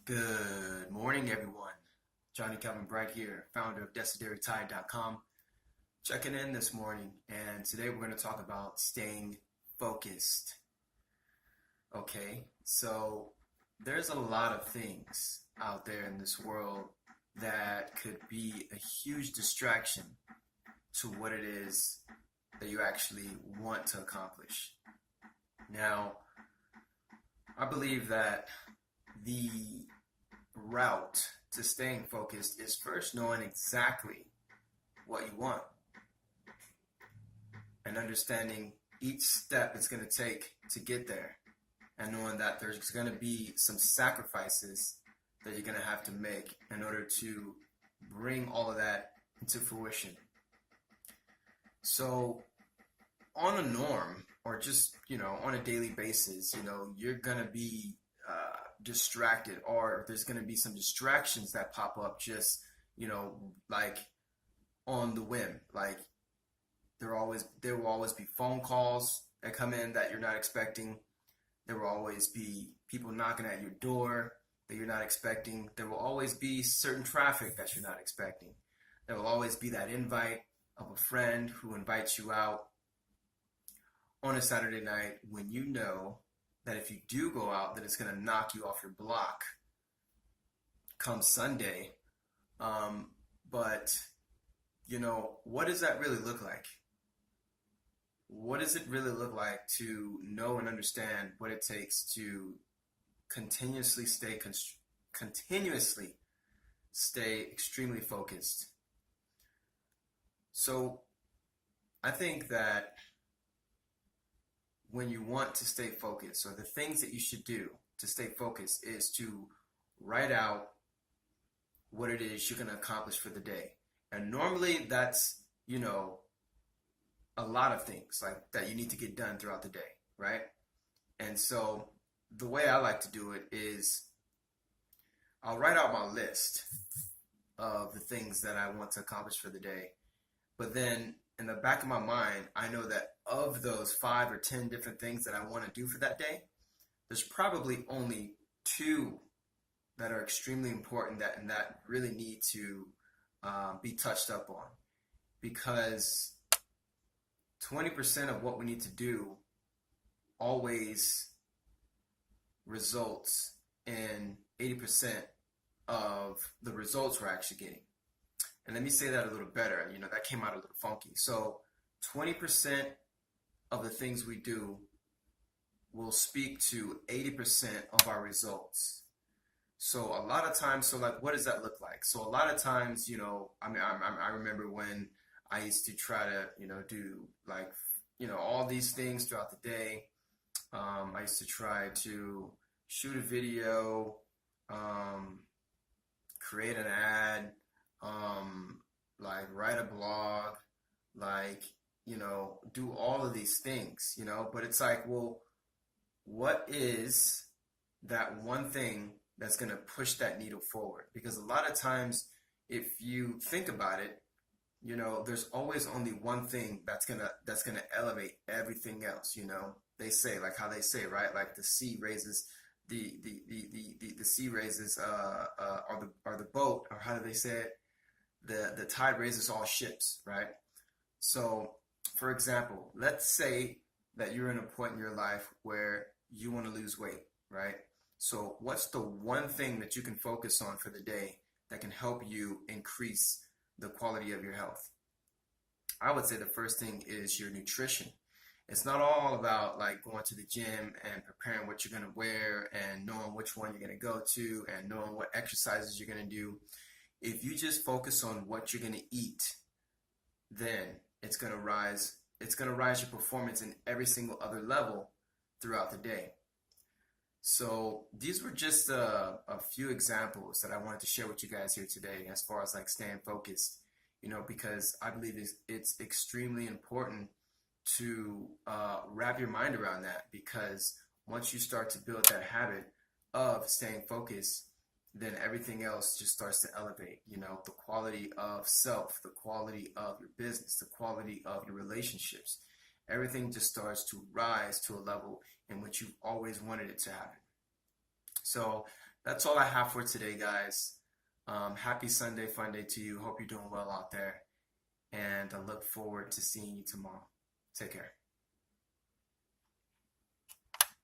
Good morning, everyone. Johnny Calvin Bright here, founder of Decidere.com, checking in this morning. And today we're going to talk about staying focused. Okay, so there's a lot of things out there in this world that could be a huge distraction to what it is that you actually want to accomplish. Now, I believe that the route to staying focused is first knowing exactly what you want and understanding each step it's going to take to get there, and knowing that there's going to be some sacrifices that you're going to have to make in order to bring all of that into fruition. So on a norm, or just on a daily basis, you're going to be distracted, or there's going to be some distractions that pop up just like on the whim. Like there will always be phone calls that come in that you're not expecting. There will always be people knocking at your door that you're not expecting. There will always be certain traffic that you're not expecting. There will always be that invite of a friend who invites you out on a Saturday night when you know that if you do go out, that it's going to knock you off your block come Sunday. But what does that really look like? What does it really look like to know and understand what it takes to continuously stay extremely focused? So I think that when you want to stay focused, or the things that you should do to stay focused, is to write out what it is you're going to accomplish for the day. And normally that's, a lot of things like that you need to get done throughout the day, right? And so the way I like to do it is I'll write out my list of the things that I want to accomplish for the day. But then in the back of my mind, I know that of those 5 or 10 different things that I want to do for that day, there's probably only 2 that are extremely important that really need to be touched up on, because 20% of what we need to do always results in 80% of the results we're actually getting. And let me say that a little better. That came out a little funky. So 20% of the things we do will speak to 80% of our results. So a lot of times, what does that look like? So a lot of times, I remember when I used to try to, do all these things throughout the day. I used to try to shoot a video, create an ad, write a blog, do all of these things, but it's like, well, what is that one thing that's going to push that needle forward? Because a lot of times, if you think about it, there's always only one thing that's gonna elevate everything else. They say, like how they say, right? Like the sea raises the sea raises or the boat, or how do they say it? The tide raises all ships, right? So, for example, let's say that you're in a point in your life where you want to lose weight, right? So what's the one thing that you can focus on for the day that can help you increase the quality of your health? I would say the first thing is your nutrition. It's not all about going to the gym and preparing what you're going to wear and knowing which one you're going to go to and knowing what exercises you're going to do. If you just focus on what you're going to eat, then it's going to rise your performance in every single other level throughout the day. So these were just a few examples that I wanted to share with you guys here today, as far as staying focused, because I believe it's extremely important to wrap your mind around that, because once you start to build that habit of staying focused, then everything else just starts to elevate. The quality of self, the quality of your business, the quality of your relationships, everything just starts to rise to a level in which you've always wanted it to happen. So that's all I have for today, guys. Happy Sunday fun day to you. Hope you're doing well out there. And I look forward to seeing you tomorrow. Take care.